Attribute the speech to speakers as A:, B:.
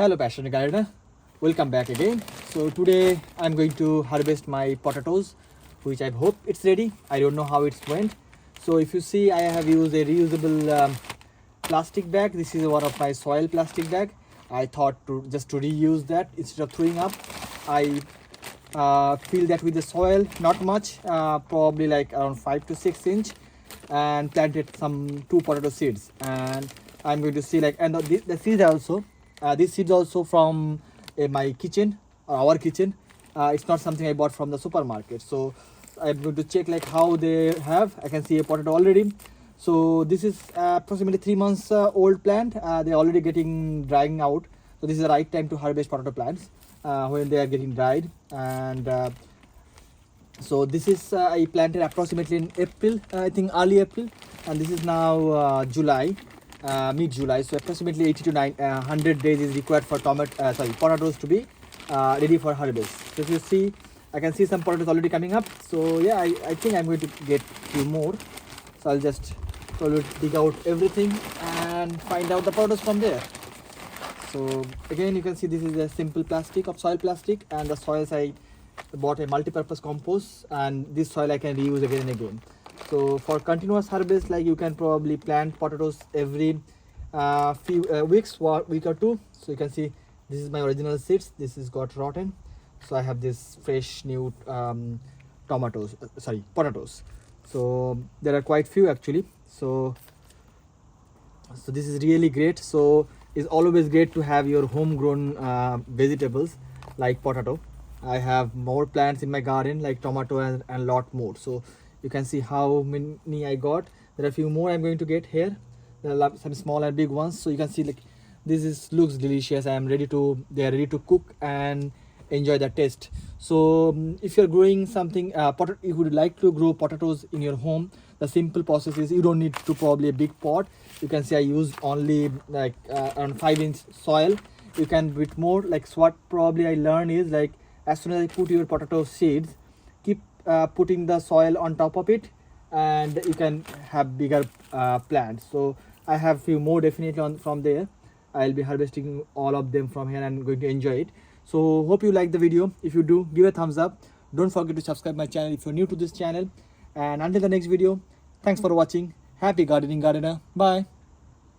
A: Hello passionate gardener, welcome back again. So today I'm going to harvest my potatoes, which I hope it's ready. I don't know how it's went. So if you see, I have used a reusable plastic bag. This is one of my soil plastic bag. I thought to reuse that instead of throwing up. I fill that with the soil, not much, probably like around 5 to 6 inch, and planted some 2 potato seeds. And I'm going to see like, and the seeds also, these seeds also from my kitchen, our kitchen. It's not something I bought from the supermarket. So I'm going to check like how they have. I can see a potato already. So this is approximately 3 months old plant. They're already getting drying out. So this is the right time to harvest potato plants when they are getting dried. And so this is I planted approximately in April, I think early April, and this is now July, mid-July. So approximately 80 to 100 days is required for potatoes to be ready for harvest. So if you see, I can see some potatoes already coming up. So yeah, I think I'm going to get few more. So I'll just dig out everything and find out the potatoes from there. So again, you can see this is a simple plastic of soil plastic, and the soils I bought a multi-purpose compost, and this soil I can reuse again and again. So for continuous harvest, like you can probably plant potatoes every few weeks, week or two. So you can see this is my original seeds. This is got rotten. So I have this fresh new potatoes. So there are quite few actually. So this is really great. So it's always great to have your homegrown vegetables like potato. I have more plants in my garden like tomato and lot more. So you can see how many I got. There are a few more I'm going to get here. There are some small and big ones. So you can see like looks delicious. They are ready to cook and enjoy the taste. So if you're growing something, you would like to grow potatoes in your home, the simple process is you don't need to probably a big pot. You can see I used only like around 5-inch soil. You can with more, like what probably I learned is like as soon as I put your potato seeds, keep putting the soil on top of it, and you can have bigger plants. So I have few more definitely from there. I'll be harvesting all of them from here and going to enjoy it. So hope you like the video. If you do, give a thumbs up. Don't forget to subscribe my channel if you're new to this channel. And until the next video, thanks for watching. Happy gardening, gardener. Bye.